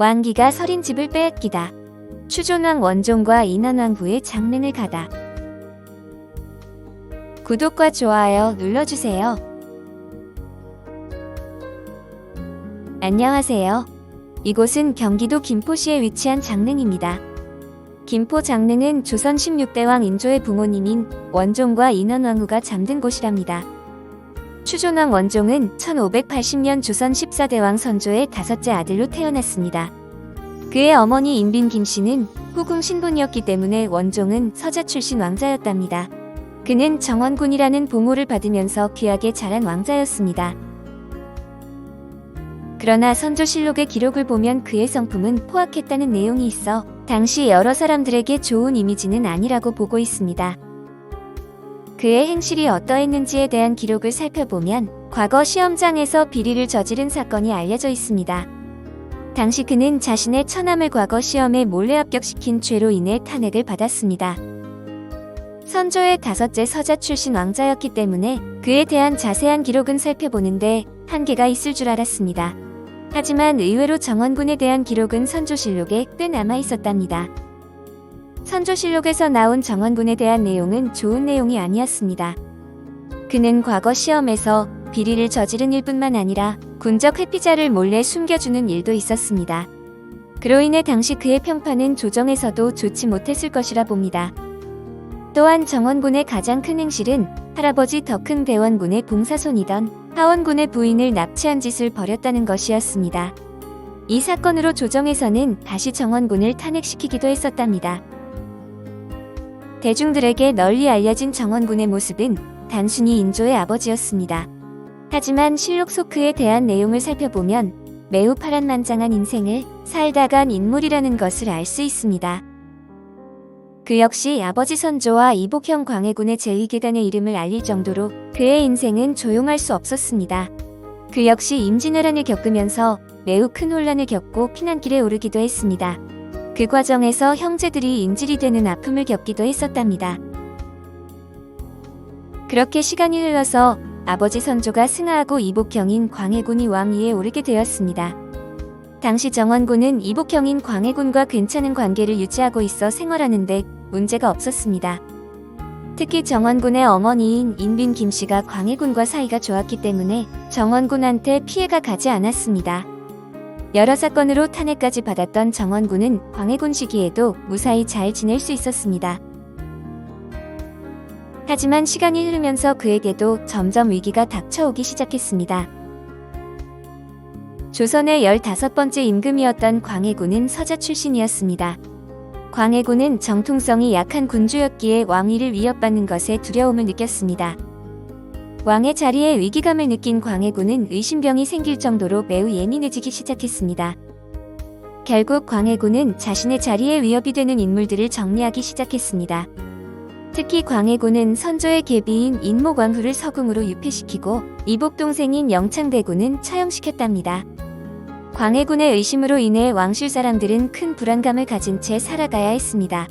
왕기가 서린 집을 빼앗기다. 추존왕 원종과 인원왕후의 장릉을 가다. 구독과 좋아요 눌러주세요. 안녕하세요. 이곳은 경기도 김포시에 위치한 장릉입니다. 김포 장릉은 조선 16대왕 인조의 부모님인 원종과 인원왕후가 잠든 곳이랍니다. 추존왕 원종은 1580년 조선 14대왕 선조의 5째 아들로 태어났습니다. 그의 어머니 인빈 김씨는 후궁 신분이었기 때문에 원종은 서자 출신 왕자였답니다. 그는 정원군이라는 봉호를 받으면서 귀하게 자란 왕자였습니다. 그러나 선조실록의 기록을 보면 그의 성품은 포악했다는 내용이 있어 당시 여러 사람들에게 좋은 이미지는 아니라고 보고 있습니다. 그의 행실이 어떠했는지에 대한 기록을 살펴보면 과거 시험장에서 비리를 저지른 사건이 알려져 있습니다. 당시 그는 자신의 처남을 과거 시험에 몰래 합격시킨 죄로 인해 탄핵을 받았습니다. 선조의 5째 서자 출신 왕자였기 때문에 그에 대한 자세한 기록은 살펴보는데 한계가 있을 줄 알았습니다. 하지만 의외로 정원군에 대한 기록은 선조실록에 꽤 남아 있었답니다. 선조실록에서 나온 정원군에 대한 내용은 좋은 내용이 아니었습니다. 그는 과거 시험에서 비리를 저지른 일뿐만 아니라 군적 회피자를 몰래 숨겨주는 일도 있었습니다. 그로 인해 당시 그의 평판은 조정에서도 좋지 못했을 것이라 봅니다. 또한 정원군의 가장 큰 행실은 할아버지 더 큰 대원군의 봉사손이던 하원군의 부인을 납치한 짓을 벌였다는 것이었습니다. 이 사건으로 조정에서는 다시 정원군을 탄핵시키기도 했었답니다. 대중들에게 널리 알려진 정원군의 모습은 단순히 인조의 아버지였습니다. 하지만 실록 속 그에 대한 내용을 살펴보면 매우 파란만장한 인생을 살다 간 인물이라는 것을 알 수 있습니다. 그 역시 아버지 선조와 이복형 광해군의 제2계단의 이름을 알릴 정도로 그의 인생은 조용할 수 없었습니다. 그 역시 임진왜란을 겪으면서 매우 큰 혼란을 겪고 피난길에 오르기도 했습니다. 그 과정에서 형제들이 인질이 되는 아픔을 겪기도 했었답니다. 그렇게 시간이 흘러서 아버지 선조가 승하하고 이복형인 광해군이 왕위에 오르게 되었습니다. 당시 정원군은 이복형인 광해군과 괜찮은 관계를 유지하고 있어 생활하는데 문제가 없었습니다. 특히 정원군의 어머니인 인빈 김씨가 광해군과 사이가 좋았기 때문에 정원군한테 피해가 가지 않았습니다. 여러 사건으로 탄핵까지 받았던 정원군은 광해군 시기에도 무사히 잘 지낼 수 있었습니다. 하지만 시간이 흐르면서 그에게도 점점 위기가 닥쳐오기 시작했습니다. 조선의 15번째 임금이었던 광해군은 서자 출신이었습니다. 광해군은 정통성이 약한 군주였기에 왕위를 위협받는 것에 두려움을 느꼈습니다. 왕의 자리에 위기감을 느낀 광해군은 의심병이 생길 정도로 매우 예민해지기 시작했습니다. 결국 광해군은 자신의 자리에 위협이 되는 인물들을 정리하기 시작했습니다. 특히 광해군은 선조의 계비인 인목왕후를 서궁으로 유폐시키고 이복 동생인 영창대군은 처형시켰답니다. 광해군의 의심으로 인해 왕실 사람들은 큰 불안감을 가진 채 살아가야 했습니다.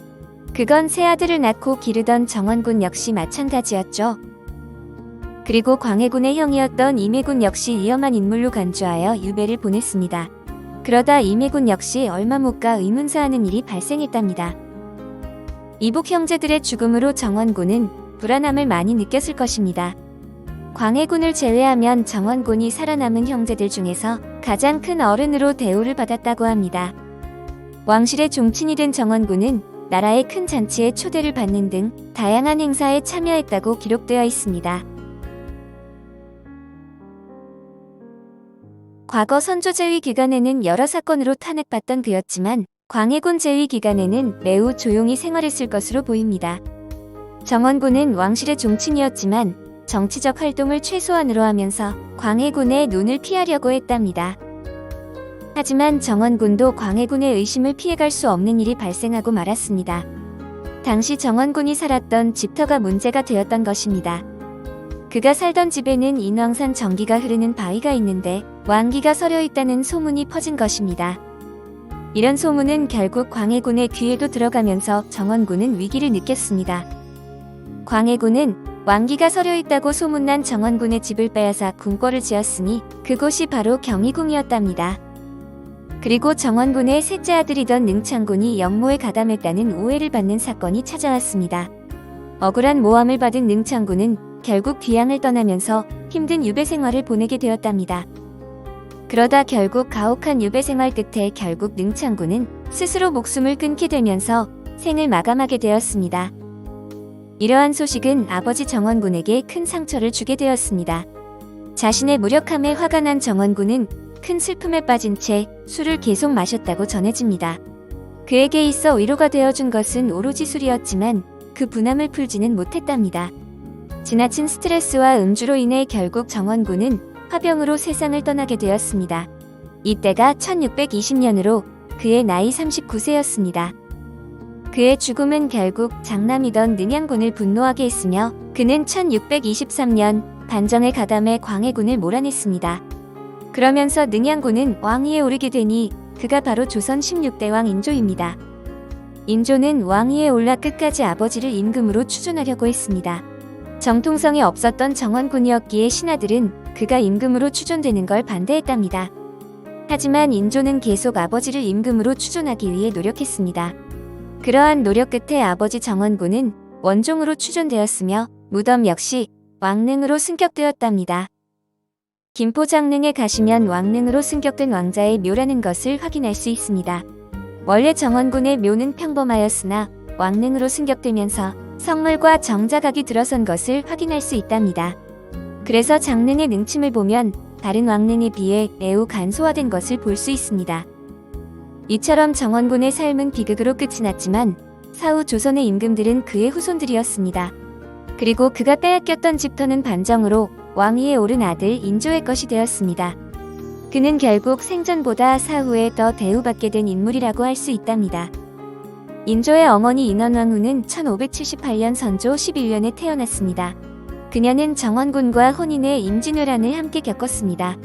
그건 세 아들을 낳고 기르던 정원군 역시 마찬가지였죠. 그리고 광해군의 형이었던 임해군 역시 위험한 인물로 간주하여 유배를 보냈습니다. 그러다 임해군 역시 얼마 못 가 의문사하는 일이 발생했답니다. 이복 형제들의 죽음으로 정원군은 불안함을 많이 느꼈을 것입니다. 광해군을 제외하면 정원군이 살아남은 형제들 중에서 가장 큰 어른으로 대우를 받았다고 합니다. 왕실의 종친이 된 정원군은 나라의 큰 잔치에 초대를 받는 등 다양한 행사에 참여했다고 기록되어 있습니다. 과거 선조 재위 기간에는 여러 사건으로 탄핵받던 그였지만 광해군 재위 기간에는 매우 조용히 생활했을 것으로 보입니다. 정원군은 왕실의 종친이었지만 정치적 활동을 최소한으로 하면서 광해군의 눈을 피하려고 했답니다. 하지만 정원군도 광해군의 의심을 피해갈 수 없는 일이 발생하고 말았습니다. 당시 정원군이 살았던 집터가 문제가 되었던 것입니다. 그가 살던 집에는 인왕산 전기가 흐르는 바위가 있는데 왕기가 서려 있다는 소문이 퍼진 것입니다. 이런 소문은 결국 광해군의 귀에도 들어가면서 정원군은 위기를 느꼈습니다. 광해군은 왕기가 서려 있다고 소문난 정원군의 집을 빼앗아 궁궐을 지었으니 그곳이 바로 경희궁이었답니다. 그리고 정원군의 셋째 아들이던 능창군이 영모에 가담했다는 오해를 받는 사건이 찾아왔습니다. 억울한 모함을 받은 능창군은 결국 귀양을 떠나면서 힘든 유배 생활을 보내게 되었답니다. 그러다 결국 가혹한 유배 생활 끝에 결국 능창군은 스스로 목숨을 끊게 되면서 생을 마감하게 되었습니다. 이러한 소식은 아버지 정원군에게 큰 상처를 주게 되었습니다. 자신의 무력함에 화가 난 정원군은 큰 슬픔에 빠진 채 술을 계속 마셨다고 전해집니다. 그에게 있어 위로가 되어준 것은 오로지 술이었지만 그 분함을 풀지는 못했답니다. 지나친 스트레스와 음주로 인해 결국 정원군은 화병으로 세상을 떠나게 되었습니다. 이때가 1620년으로 그의 나이 39세였습니다. 그의 죽음은 결국 장남이던 능양군을 분노하게 했으며 그는 1623년 반정에 가담해 광해군을 몰아냈습니다. 그러면서 능양군은 왕위에 오르게 되니 그가 바로 조선 16대 왕 인조입니다. 인조는 왕위에 올라 끝까지 아버지를 임금으로 추존하려고 했습니다. 정통성이 없었던 정원군이었기에 신하들은 그가 임금으로 추존되는 걸 반대했답니다. 하지만 인조는 계속 아버지를 임금으로 추존하기 위해 노력했습니다. 그러한 노력 끝에 아버지 정원군은 원종으로 추존되었으며 무덤 역시 왕릉으로 승격되었답니다. 김포장릉에 가시면 왕릉으로 승격된 왕자의 묘라는 것을 확인할 수 있습니다. 원래 정원군의 묘는 평범하였으나 왕릉으로 승격되면서 성물과 정자각이 들어선 것을 확인할 수 있답니다. 그래서 장릉의 능침을 보면 다른 왕릉에 비해 매우 간소화된 것을 볼 수 있습니다. 이처럼 정원군의 삶은 비극으로 끝이 났지만 사후 조선의 임금들은 그의 후손들이었습니다. 그리고 그가 빼앗겼던 집터는 반정으로 왕위에 오른 아들 인조의 것이 되었습니다. 그는 결국 생전보다 사후에 더 대우받게 된 인물이라고 할 수 있답니다. 인조의 어머니 인원왕후는 1578년 선조 11년에 태어났습니다. 그녀는 정원군과 혼인의 임진왜란을 함께 겪었습니다.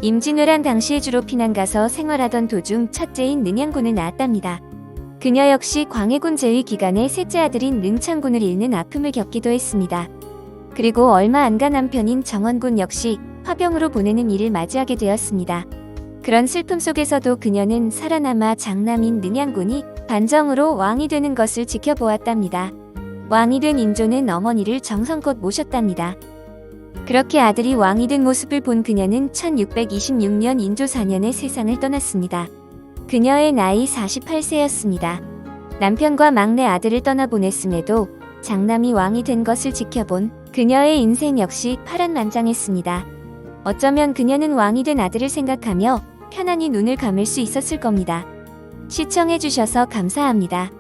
임진왜란 당시에 주로 피난 가서 생활하던 도중 첫째인 능양군을 낳았답니다. 그녀 역시 광해군 제위 기간에 셋째 아들인 능창군을 잃는 아픔을 겪기도 했습니다. 그리고 얼마 안 가 남편인 정원군 역시 화병으로 보내는 일을 맞이하게 되었습니다. 그런 슬픔 속에서도 그녀는 살아남아 장남인 능양군이 반정으로 왕이 되는 것을 지켜보았답니다. 왕이 된 인조는 어머니를 정성껏 모셨답니다. 그렇게 아들이 왕이 된 모습을 본 그녀는 1626년 인조 4년에 세상을 떠났습니다. 그녀의 나이 48세였습니다. 남편과 막내 아들을 떠나보냈음에도 장남이 왕이 된 것을 지켜본 그녀의 인생 역시 파란만장했습니다. 어쩌면 그녀는 왕이 된 아들을 생각하며 편안히 눈을 감을 수 있었을 겁니다. 시청해주셔서 감사합니다.